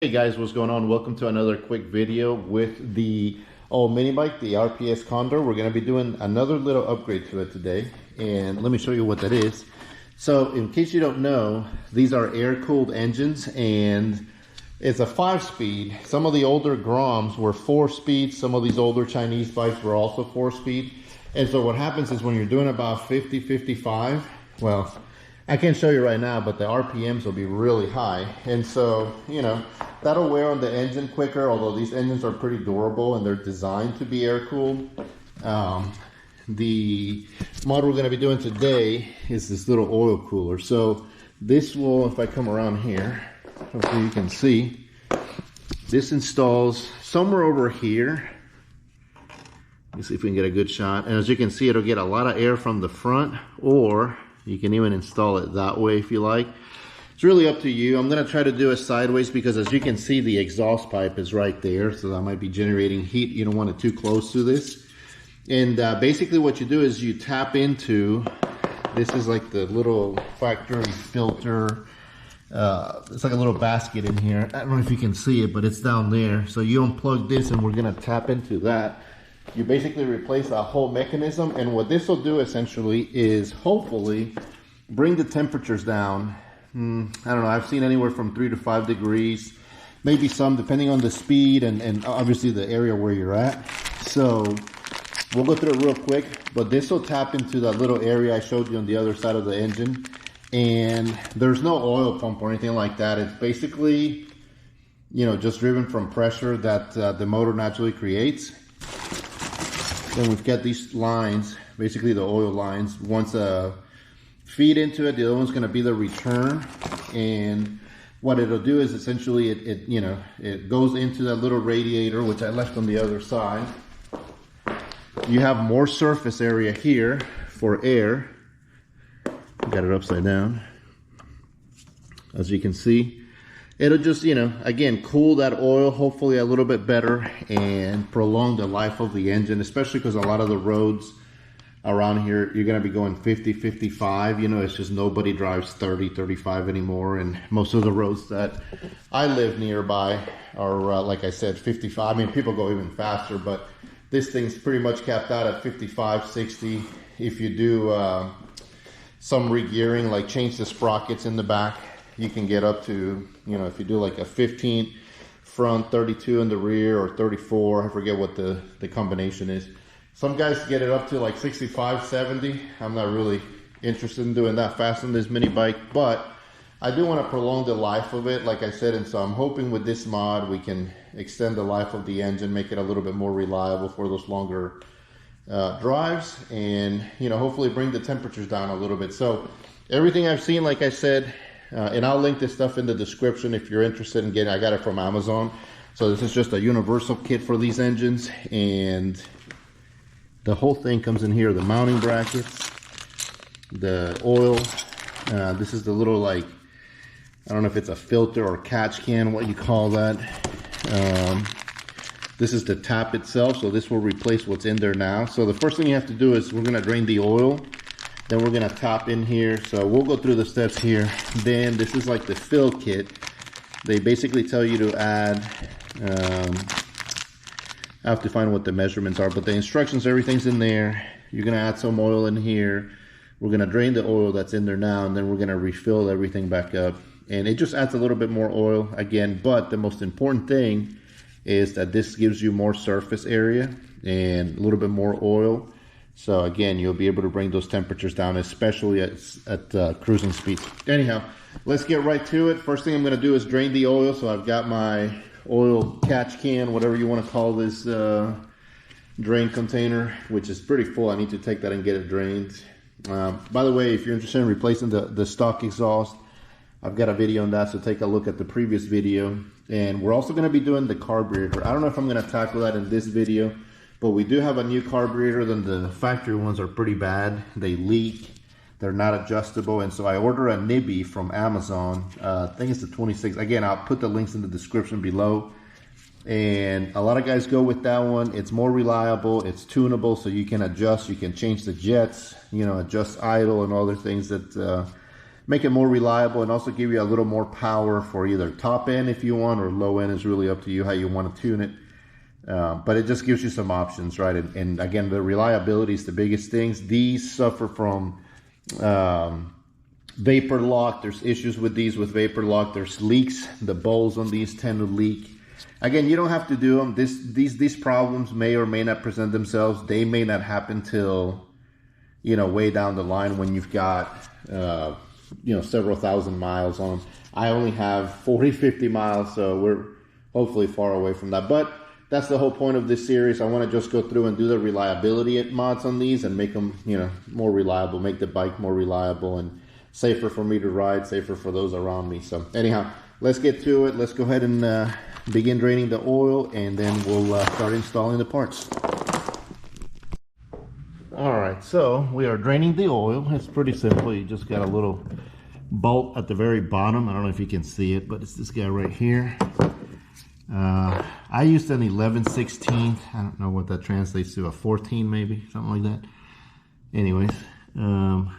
Hey guys, what's going on? Welcome to another quick video with the old mini bike, the RPS Condor. We're going to be doing another little upgrade to it today, and let me show you what that is. So in case you don't know, these are air-cooled engines, and it's a 5-speed. Some of the older Groms were 4-speed. Some of these older Chinese bikes were also 4-speed. And so what happens is when you're doing about 50, 55, well, I can't show you right now, but the RPMs will be really high. And so, you know, that'll wear on the engine quicker, although these engines are pretty durable and they're designed to be air-cooled. The model we're going to be doing today is this little oil cooler. So this will, if I come around here, hopefully you can see, this installs somewhere over here. Let me see if we can get a good shot. And as you can see, it'll get a lot of air from the front, or you can even install it that way if you like. It's really up to you. I'm going to try to do it sideways because as you can see, the exhaust pipe is right there. So that might be generating heat. You don't want it too close to this. And basically what you do is you tap into, this is like the little factory filter. It's like a little basket in here. I don't know if you can see it, but it's down there. So you unplug this and we're going to tap into that. You basically replace a whole mechanism, and what this will do essentially is hopefully bring the temperatures down. I don't know, I've seen anywhere from 3 to 5 degrees, maybe some depending on the speed and obviously the area where you're at. So we'll go through it real quick, but this will tap into that little area I showed you on the other side of the engine, and there's no oil pump or anything like that. It's basically, you know, just driven from pressure that the motor naturally creates. Then we've got these lines, basically the oil lines. One's a feed into it, the other one's going to be the return. And what it'll do is essentially it goes into that little radiator, which I left on the other side. You have more surface area here for air. Got it upside down, as you can see. It'll just, you know, again, cool that oil hopefully a little bit better and prolong the life of the engine, especially because a lot of the roads around here, you're going to be going 50, 55. You know, it's just nobody drives 30, 35 anymore. And most of the roads that I live nearby are, like I said, 55. I mean, people go even faster, but this thing's pretty much capped out at 55, 60. If you do some re-gearing, like change the sprockets in the back, you can get up to, you know, if you do like a 15 front, 32 in the rear, or 34, I forget what the combination is. Some guys get it up to like 65, 70. I'm not really interested in doing that fast on this mini bike, but I do want to prolong the life of it, like I said, and so I'm hoping with this mod we can extend the life of the engine, make it a little bit more reliable for those longer drives, and, you know, hopefully bring the temperatures down a little bit. So everything I've seen, like I said, and I'll link this stuff in the description if you're interested in getting. I got it from Amazon. So this is just a universal kit for these engines, and the whole thing comes in here. The mounting brackets, the oil. This is the little, like, I don't know if it's a filter or catch can, what you call that. This is the tap itself, so this will replace what's in there now. So the first thing you have to do is we're going to drain the oil. Then we're going to tap in here. So we'll go through the steps here. Then this is like the fill kit. They basically tell you to add, I have to find what the measurements are, but the instructions, everything's in there. You're going to add some oil in here. We're going to drain the oil that's in there now, and then we're going to refill everything back up. And it just adds a little bit more oil again, but the most important thing is that this gives you more surface area and a little bit more oil. So again, you'll be able to bring those temperatures down, especially at cruising speeds. Anyhow, let's get right to it. First thing I'm going to do is drain the oil. So I've got my oil catch can, whatever you want to call this drain container, which is pretty full. I need to take that and get it drained. By the way, if you're interested in replacing the stock exhaust, I've got a video on that, so take a look at the previous video. And we're also going to be doing the carburetor. I don't know if I'm going to tackle that in this video, but we do have a new carburetor. Then the factory ones are pretty bad. They leak. They're not adjustable. And so I ordered a nibby from Amazon. I think it's the 26. Again, I'll put the links in the description below. And a lot of guys go with that one. It's more reliable. It's tunable, so you can adjust. You can change the jets, you know, adjust idle and other things that make it more reliable and also give you a little more power for either top end if you want, or low end is really up to you how you want to tune it. But it just gives you some options, right? And again, the reliability is the biggest things. These suffer from vapor lock. There's issues with these with vapor lock. There's leaks. The bowls on these tend to leak. Again, you don't have to do them. These problems may or may not present themselves. They may not happen till, you know, way down the line when you've got, you know, several thousand miles on them. I only have 40, 50 miles, so we're hopefully far away from that. But that's the whole point of this series. I want to just go through and do the reliability mods on these and make them, you know, more reliable, make the bike more reliable and safer for me to ride, safer for those around me. So anyhow, let's get to it. Let's go ahead and begin draining the oil, and then we'll start installing the parts. All right, so we are draining the oil. It's pretty simple. You just got a little bolt at the very bottom. I don't know if you can see it, but it's this guy right here. I used an 11/16. I don't know what that translates to, a 14 maybe, something like that. Anyways,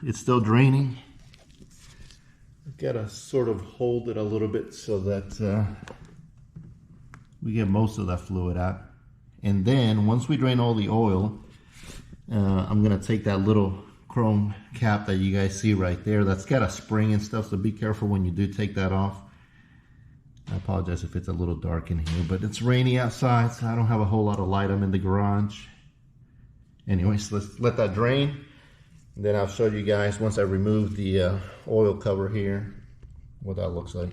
it's still draining. I've got to sort of hold it a little bit so that we get most of that fluid out. And then once we drain all the oil, I'm going to take that little chrome cap that you guys see right there. That's got a spring and stuff, so be careful when you do take that off. I apologize if it's a little dark in here, but it's rainy outside, so I don't have a whole lot of light. I'm in the garage. Anyways, let's let that drain. And then I'll show you guys once I remove the oil cover here what that looks like.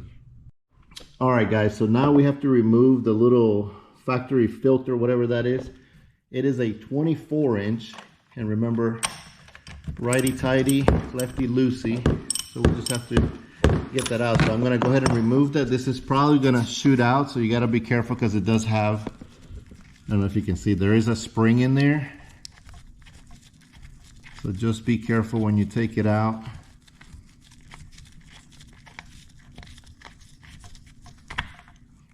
All right, guys, so now we have to remove the little factory filter, whatever that is. It is a 24-inch, and remember, righty-tighty, lefty-loosey. So we'll just have to get that out. So I'm going to go ahead and remove that. This is probably going to shoot out, so you got to be careful because it does have, I don't know if you can see, there is a spring in there. So just be careful when you take it out.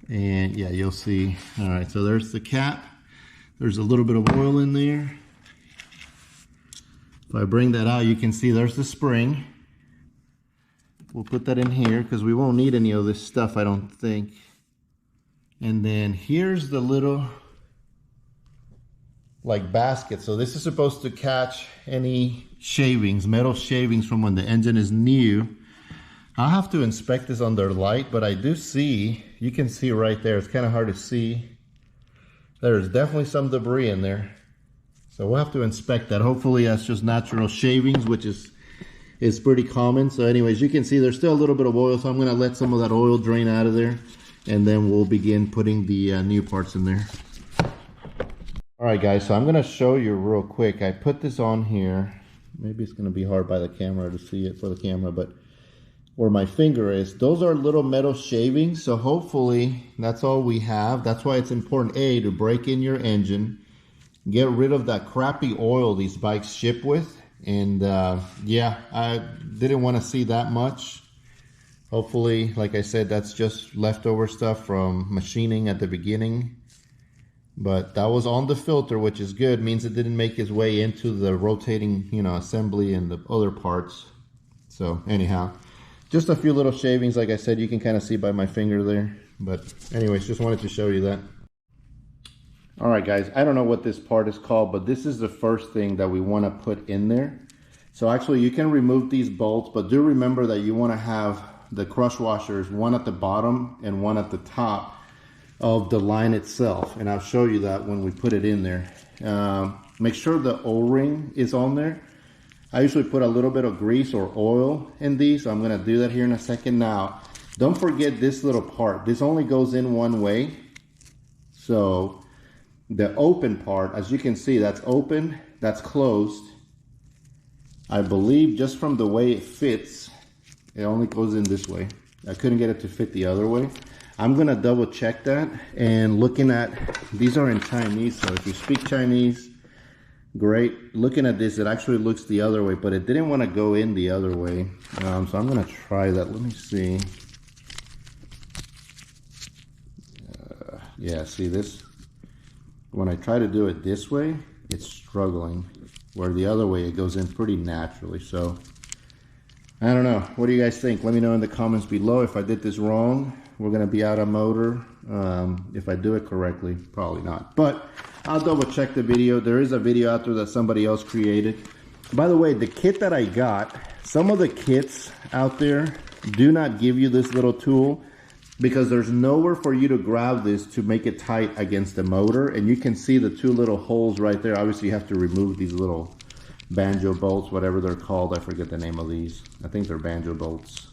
And yeah, you'll see. All right, so there's the cap. There's a little bit of oil in there. If I bring that out, you can see there's the spring. We'll put that in here because we won't need any of this stuff, I don't think. And then here's the little like basket. So this is supposed to catch any shavings, metal shavings from when the engine is new. I'll have to inspect this under light, but I do see, you can see right there, it's kind of hard to see. There's definitely some debris in there. So we'll have to inspect that. Hopefully that's just natural shavings, which is pretty common. So anyways, you can see there's still a little bit of oil, so I'm gonna let some of that oil drain out of there, and then we'll begin putting the new parts in there. All right, guys, so I'm gonna show you real quick. I put this on here. Maybe it's gonna be hard by the camera to see it for the camera, but where my finger is, those are little metal shavings. So hopefully that's all we have. That's why it's important, A, to break in your engine, get rid of that crappy oil these bikes ship with. And yeah, I didn't want to see that much. Hopefully, like I said, that's just leftover stuff from machining at the beginning. But that was on the filter, which is good. Means it didn't make its way into the rotating, you know, assembly and the other parts. So anyhow, just a few little shavings. Like I said, you can kind of see by my finger there. But anyways, just wanted to show you that. All right, guys, I don't know what this part is called, but this is the first thing that we want to put in there. So actually you can remove these bolts, but do remember that you want to have the crush washers, one at the bottom and one at the top of the line itself. And I'll show you that when we put it in there. Make sure the O-ring is on there. I usually put a little bit of grease or oil in these, so I'm going to do that here in a second. Now, don't forget this little part. This only goes in one way. So the open part, as you can see, that's open, that's closed. I believe just from the way it fits, it only goes in this way. I couldn't get it to fit the other way. I'm going to double check that. And looking at, these are in Chinese, so if you speak Chinese, great. Looking at this, it actually looks the other way, but it didn't want to go in the other way. So I'm going to try that. Let me see. Yeah, see this? When I try to do it this way, it's struggling. Where the other way, it goes in pretty naturally. So I don't know. What do you guys think? Let me know in the comments below. If I did this wrong, we're going to be out of motor. If I do it correctly, probably not. But I'll double check the video. There is a video out there that somebody else created. By the way, the kit that I got, some of the kits out there do not give you this little tool because there's nowhere for you to grab this to make it tight against the motor. And you can see the two little holes right there. Obviously, you have to remove these little banjo bolts, whatever they're called. I forget the name of these. I think they're banjo bolts.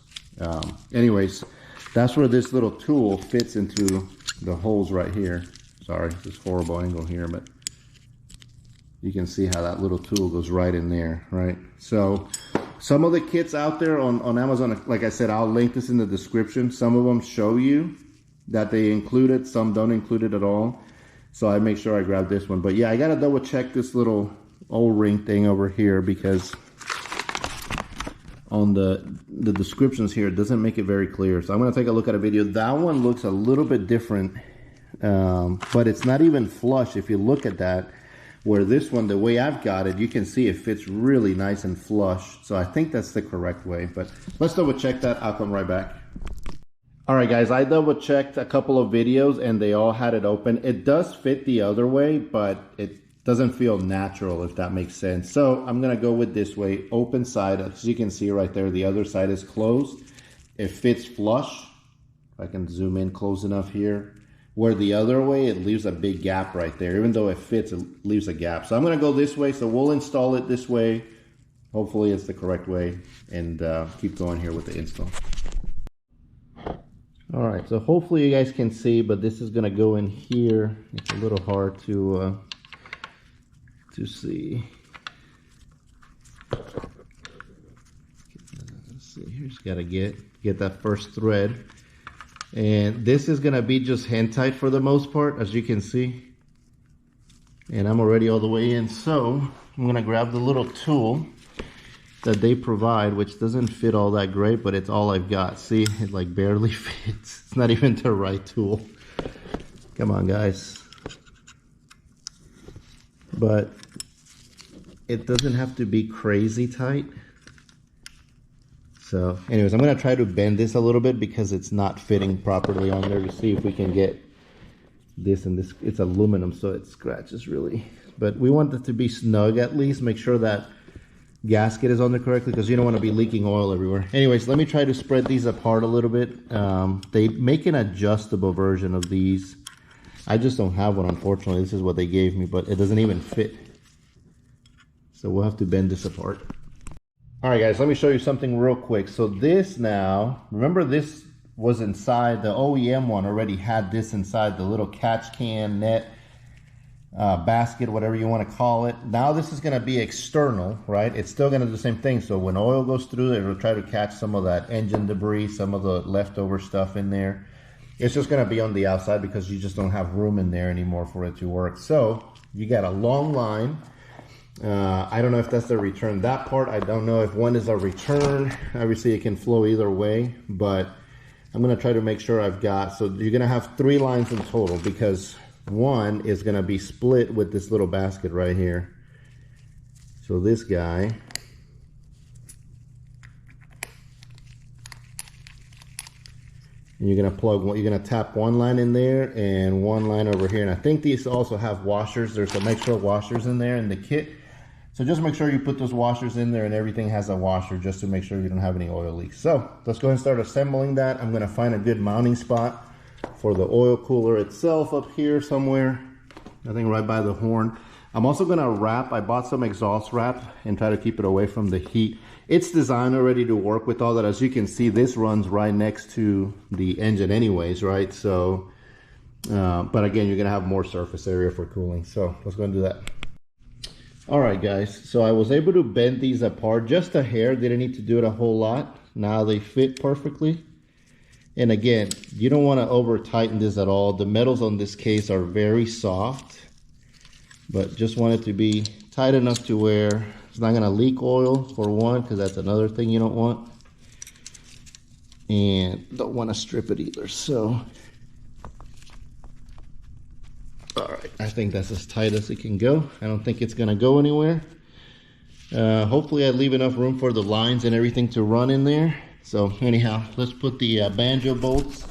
Anyways, that's where this little tool fits into the holes right here. Sorry, this horrible angle here, but you can see how that little tool goes right in there, right? So some of the kits out there on Amazon, like I said, I'll link this in the description. Some of them show you that they include it, some don't include it at all. So I make sure I grab this one. But yeah, I gotta double check this little O-ring thing over here because on the descriptions here, it doesn't make it very clear. So I'm gonna take a look at a video. That one looks a little bit different, but it's not even flush if you look at that. Where this one, the way I've got it, you can see it fits really nice and flush. So I think that's the correct way, but let's double check that. I'll come right back. All right, guys, I double checked a couple of videos and they all had it open. It does fit the other way, but it doesn't feel natural, if that makes sense. So I'm gonna go with this way, open side. As you can see right there, the other side is closed. It fits flush. If I can zoom in close enough here. Where the other way, it leaves a big gap right there. Even though it fits, it leaves a gap. So I'm gonna go this way, so we'll install it this way. Hopefully it's the correct way, and keep going here with the install. All right, so hopefully you guys can see, but this is gonna go in here. It's a little hard to see. Let's see, here's gotta get that first thread. And this is gonna be just hand tight for the most part, as you can see. And I'm already all the way in, so I'm gonna grab the little tool that they provide, which doesn't fit all that great, but it's all I've got. See, it like barely fits. It's not even the right tool. Come on, guys. But it doesn't have to be crazy tight. So anyways, I'm going to try to bend this a little bit because it's not fitting properly on there to see if we can get this and this. It's aluminum, so it scratches really. But we want it to be snug at least. Make sure that gasket is on there correctly because you don't want to be leaking oil everywhere. Anyways, let me try to spread these apart a little bit. They make an adjustable version of these. I just don't have one, unfortunately. This is what they gave me, but it doesn't even fit. So we'll have to bend this apart. All right, guys, let me show you something real quick. So this now, remember this was inside, the OEM one already had this inside, the little catch can, net, basket, whatever you want to call it. Now this is going to be external, right? It's still going to do the same thing. So when oil goes through, it will try to catch some of that engine debris, some of the leftover stuff in there. It's just going to be on the outside because you just don't have room in there anymore for it to work. So you got a long line. I don't know if that's the return. That part, I don't know if one is a return. Obviously, it can flow either way, but I'm going to try to make sure I've got, so you're going to have 3 lines in total because one is going to be split with this little basket right here. So this guy, and you're going to plug one, you're going to tap one line in there and one line over here. And I think these also have washers. There's some extra washers in there in the kit. So just make sure you put those washers in there and everything has a washer just to make sure you don't have any oil leaks. So let's go ahead and start assembling that. I'm going to find a good mounting spot for the oil cooler itself up here somewhere. I think right by the horn. I'm also going to wrap. I bought some exhaust wrap and try to keep it away from the heat. It's designed already to work with all that. As you can see, this runs right next to the engine anyways, right? So, but again, you're going to have more surface area for cooling. So let's go and do that. All right, guys, so I was able to bend these apart just a hair. Didn't need to do it a whole lot. Now they fit perfectly. And again, you don't want to over tighten this at all. The metals on this case are very soft, but just want it to be tight enough to where it's not going to leak oil, for one, because that's another thing you don't want. And don't want to strip it either. So, all right, I think that's as tight as it can go. I don't think it's going to go anywhere. Hopefully I leave enough room for the lines and everything to run in there. So anyhow, let's put the banjo bolts.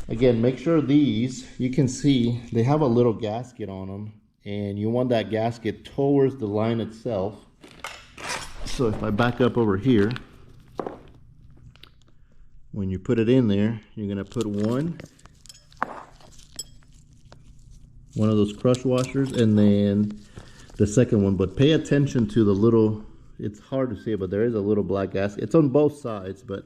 Again, make sure these, you can see they have a little gasket on them, and you want that gasket towards the line itself. So if I back up over here, when you put it in there, you're gonna put one of those crush washers, and then the second one. But pay attention to the little, it's hard to see, but there is a little black gasket. It's on both sides, but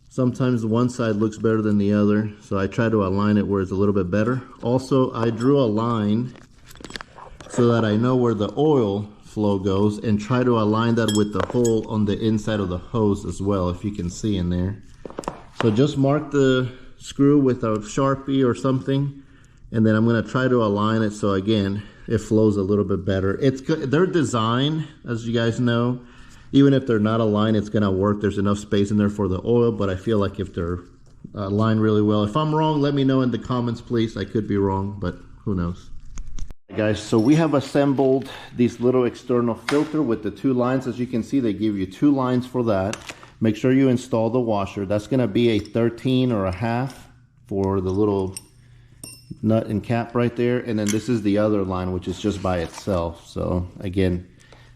sometimes one side looks better than the other, so I try to align it where it's a little bit better. Also, I drew a line so that I know where the oil flow goes, and try to align that with the hole on the inside of the hose as well, if you can see in there. So just mark the screw with a Sharpie or something, and then I'm going to try to align it so again it flows a little bit better. It's their design, as you guys know, even if they're not aligned, it's going to work. There's enough space in there for the oil, but I feel like if they're aligned really well. If I'm wrong, let me know in the comments, please. I could be wrong, but who knows. Hey guys, so we have assembled this little external filter with the two lines. As you can see, they give you two lines for that. Make sure you install the washer. That's going to be a 13 or a half for the little nut and cap right there, and then this is the other line, which is just by itself. So again,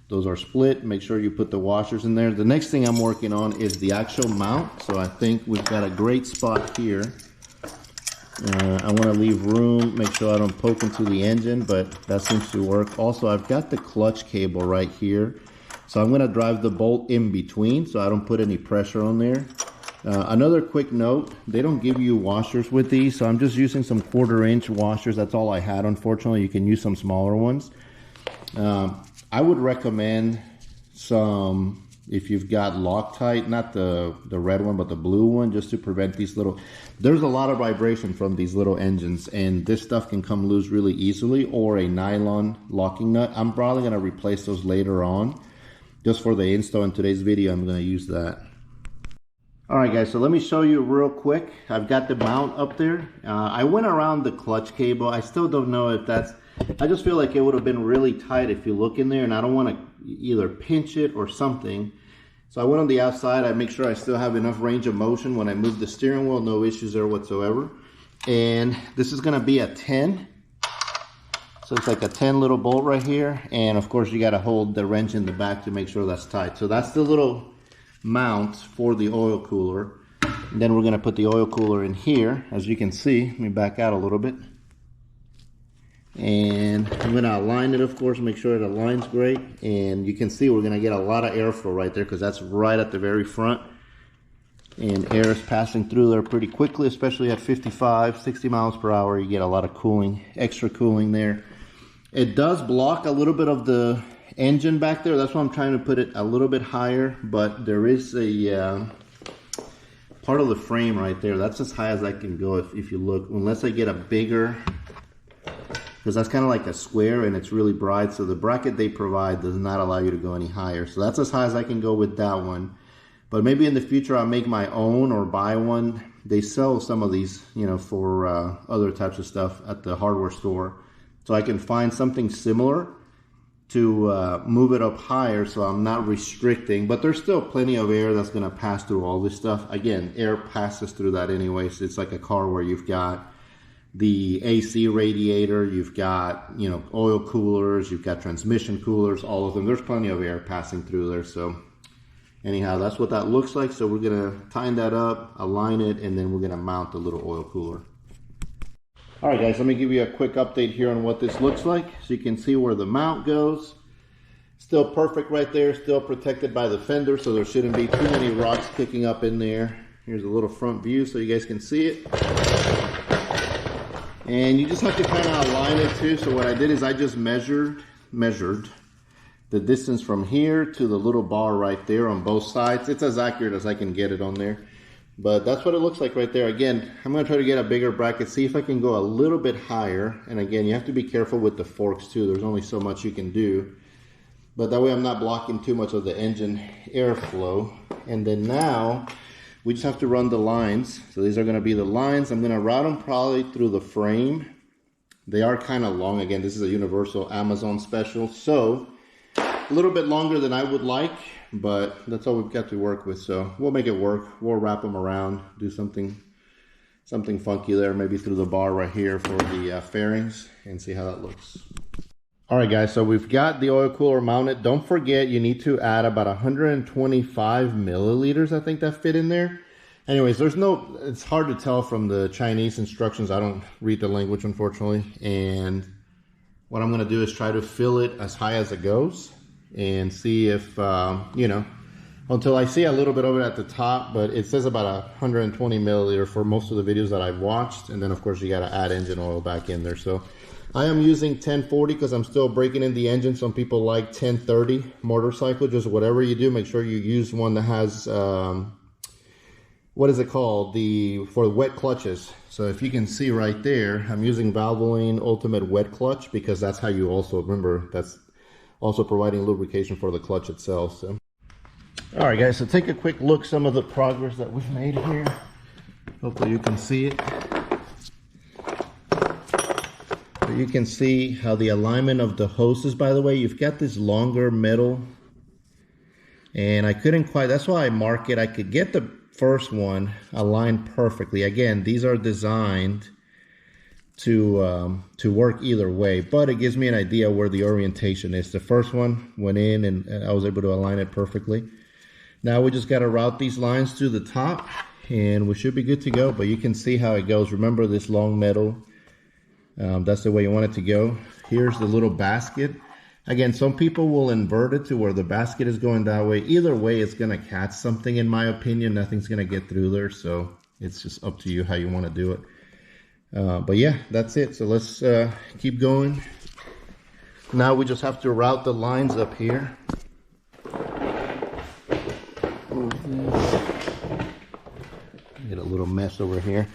those are split. Make sure you put the washers in there. The next thing I'm working on is the actual mount. So I think we've got a great spot here. I want to leave room, make sure I don't poke into the engine, but that seems to work. Also, I've got the clutch cable right here, so I'm going to drive the bolt in between so I don't put any pressure on there. Another quick note, they don't give you washers with these, so I'm just using some 1/4-inch washers. That's all I had. Unfortunately, you can use some smaller ones. I would recommend some, if you've got Loctite, not the red one, but the blue one, just to prevent these little, there's a lot of vibration from these little engines, and this stuff can come loose really easily, or a nylon locking nut. I'm probably going to replace those later on. Just for the install in today's video, I'm going to use that. Alright guys, so let me show you real quick. I've got the mount up there. I went around the clutch cable. I still don't know if that's, I just feel like it would have been really tight if you look in there, and I don't want to either pinch it or something. So I went on the outside. I make sure I still have enough range of motion when I move the steering wheel. No issues there whatsoever. And this is going to be a 10. So it's like a 10 little bolt right here. And of course you got to hold the wrench in the back to make sure that's tight. So that's the little mount for the oil cooler. And then we're going to put the oil cooler in here. As you can see, let me back out a little bit. And I'm going to align it, of course, make sure it aligns great. And you can see we're going to get a lot of airflow right there, because that's right at the very front. And air is passing through there pretty quickly, especially at 55, 60 miles per hour. You get a lot of cooling, extra cooling there. It does block a little bit of the engine back there. That's why I'm trying to put it a little bit higher. But there is a part of the frame right there. That's as high as I can go if you look. Unless I get a bigger, because that's kind of like a square and it's really bright. So the bracket they provide does not allow you to go any higher. So that's as high as I can go with that one. But maybe in the future I'll make my own or buy one. They sell some of these, you know, for other types of stuff at the hardware store. So I can find something similar to move it up higher, so I'm not restricting. But there's still plenty of air that's going to pass through all this stuff. Again, air passes through that anyway. So it's like a car where you've got the AC radiator, you've got, you know, oil coolers, you've got transmission coolers, all of them. There's plenty of air passing through there. So anyhow, that's what that looks like. So we're going to tighten that up, align it, and then we're going to mount the little oil cooler. All right, guys, let me give you a quick update here on what this looks like. So you can see where the mount goes. Still perfect right there, still protected by the fender, so there shouldn't be too many rocks kicking up in there. Here's a little front view so you guys can see it. And you just have to kind of align it too. So what I did is I just measured the distance from here to the little bar right there on both sides. It's as accurate as I can get it on there. But that's what it looks like right there. Again, I'm going to try to get a bigger bracket, see if I can go a little bit higher. And again, you have to be careful with the forks too. There's only so much you can do. But that way I'm not blocking too much of the engine airflow. And then now we just have to run the lines. So these are going to be the lines. I'm going to route them probably through the frame. They are kind of long. Again, this is a universal Amazon special. So A little bit longer than I would like, but that's all we've got to work with. So we'll make it work. We'll wrap them around, do something funky there, maybe through the bar right here for the fairings, and see how that looks. All right, guys, so we've got the oil cooler mounted. Don't forget, you need to add about 125 milliliters, I think, that fit in there. Anyways, it's hard to tell from the Chinese instructions. I don't read the language, unfortunately. And what I'm gonna do is try to fill it as high as it goes and see if, until I see a little bit of it at the top, but it says about 120 milliliter for most of the videos that I've watched. And then of course you gotta add engine oil back in there. So I am using 1040 because I'm still breaking in the engine. Some people like 1030 motorcycle. Just whatever you do, make sure you use one that has, what is it called? For wet clutches. So if you can see right there, I'm using Valvoline Ultimate Wet Clutch because that's how you also, remember, that's also providing lubrication for the clutch itself. So, all right, guys, so take a quick look some of the progress that we've made here. Hopefully you can see it. So you can see how the alignment of the hoses, by the way, you've got this longer metal, and I couldn't quite, that's why I mark it. I could get the first one aligned perfectly. Again, these are designed to work either way, but it gives me an idea where the orientation is. The first one went in and I was able to align it perfectly. Now we just got to route these lines to the top and we should be good to go, but you can see how it goes. Remember this long metal, that's the way you want it to go. Here's the little basket. Again, some people will invert it to where the basket is going that way. Either way, it's going to catch something, in my opinion. Nothing's going to get through there, so it's just up to you how you want to do it. But yeah, that's it. So let's keep going. Now we just have to route the lines up here. Get a little mess over here.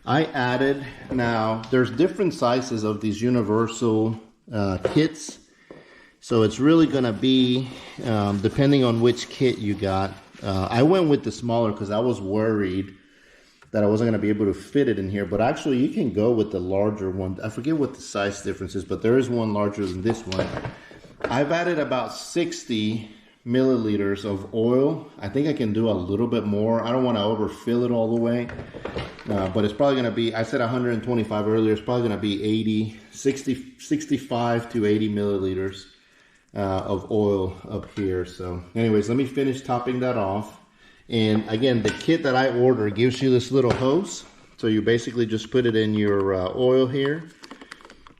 I added, now there's different sizes of these universal kits. So it's really going to be, depending on which kit you got. I went with the smaller because I was worried that I wasn't going to be able to fit it in here. But actually, you can go with the larger one. I forget what the size difference is, but there is one larger than this one. I've added about 60 milliliters of oil. I think I can do a little bit more. I don't want to overfill it all the way. But it's probably going to be, I said 125 earlier, it's probably going to be 65 to 80 milliliters. Of oil up here. So anyways, let me finish topping that off. And again, the kit that I ordered gives you this little hose. So you basically just put it in your oil here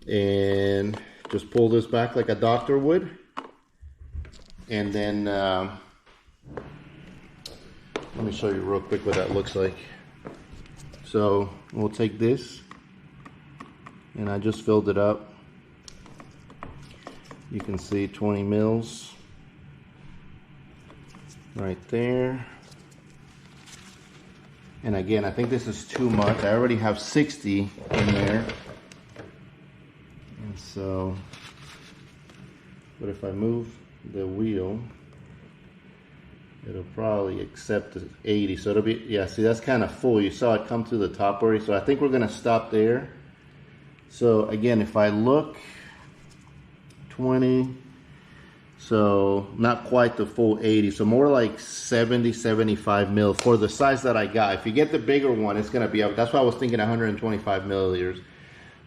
and just pull this back like a doctor would. And then let me show you real quick what that looks like. So we'll take this and I just filled it up. You can see 20 mils right there. And again, I think this is too much. I already have 60 in there. And so, but if I move the wheel, it'll probably accept 80. So it'll be, yeah, see, that's kind of full. You saw it come to the top already. So I think we're going to stop there. So again, if I look, 20, so not quite the full 80, so more like 70, 75 mil for the size that I got. If you get the bigger one, it's going to be up. That's why I was thinking 125 milliliters,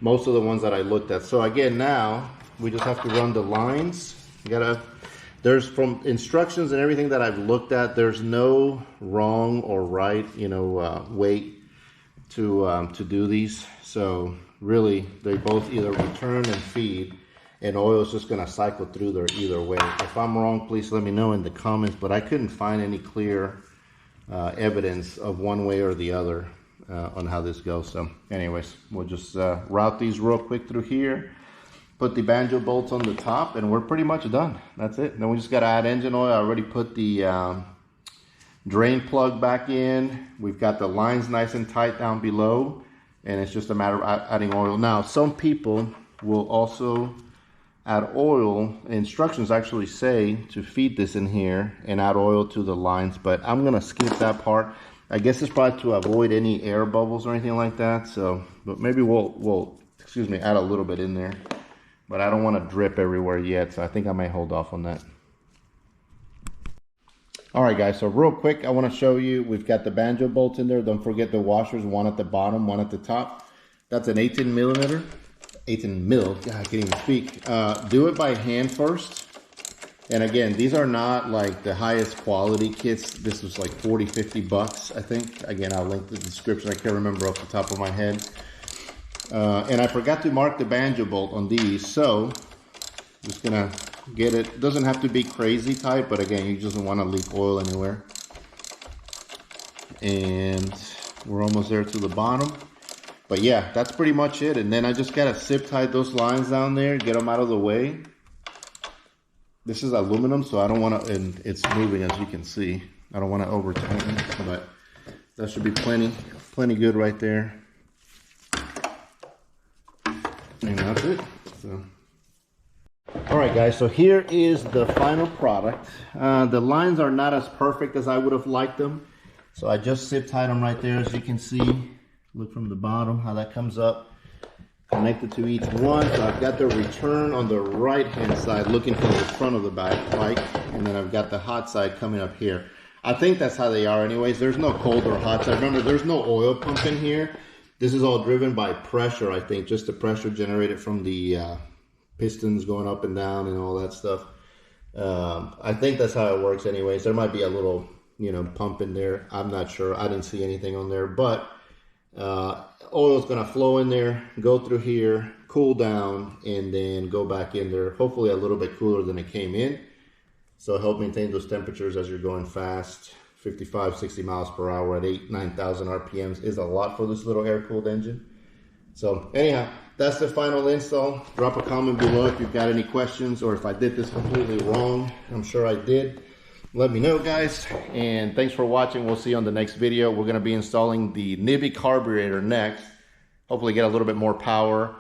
most of the ones that I looked at. So again, now we just have to run the lines. You gotta, there's, from instructions and everything that I've looked at, there's no wrong or right, way to do these. So really, they both either return and feed, and oil is just going to cycle through there either way. If I'm wrong, please let me know in the comments, but I couldn't find any clear evidence of one way or the other on how this goes. So anyways, we'll just route these real quick through here, put the banjo bolts on the top, and we're pretty much done. That's it. Then we just got to add engine oil. I already put the drain plug back in. We've got the lines nice and tight down below, and it's just a matter of adding oil. Now, some people will also add oil. Instructions actually say to feed this in here and add oil to the lines, but I'm gonna skip that part. I guess it's probably to avoid any air bubbles or anything like that. So, but maybe we'll add a little bit in there, but I don't want to drip everywhere yet, so I think I may hold off on that. All right, guys, so real quick, I want to show you, we've got the banjo bolts in there. Don't forget the washers, one at the bottom, one at the top. That's an 18 millimeter, 18 mil, God, I can't even speak. Do it by hand first. And again, these are not like the highest quality kits. This was like 40, 50 bucks, I think. Again, I'll link the description. I can't remember off the top of my head. And I forgot to mark the banjo bolt on these, so just gonna get it. It doesn't have to be crazy tight, but again, you just don't want to leak oil anywhere. And we're almost there to the bottom. But yeah, that's pretty much it. And then I just gotta zip tie those lines down there, get them out of the way. This is aluminum, so I don't want to, and it's moving as you can see. I don't want to over tighten, but that should be plenty good right there. And that's it. So. All right, guys, so here is the final product. The lines are not as perfect as I would have liked them. So I just zip tied them right there, as you can see. Look from the bottom how that comes up. Connected to each one. So I've got the return on the right hand side looking from the front of the bike, and then I've got the hot side coming up here. I think that's how they are anyways. There's no cold or hot side. Remember, there's no oil pump in here. This is all driven by pressure, I think, just the pressure generated from the pistons going up and down and all that stuff. I think that's how it works anyways. There might be a little, pump in there. I'm not sure. I didn't see anything on there, but oil is going to flow in there, go through here, cool down, and then go back in there, hopefully a little bit cooler than it came in. So help maintain those temperatures as you're going fast. 55, 60 miles per hour at 9,000 RPMs is a lot for this little air-cooled engine. So anyhow, that's the final install. Drop a comment below if you've got any questions, or if I did this completely wrong. I'm sure I did. Let me know, guys, and thanks for watching. We'll see you on the next video. We're going to be installing the Nibby carburetor next. Hopefully get a little bit more power.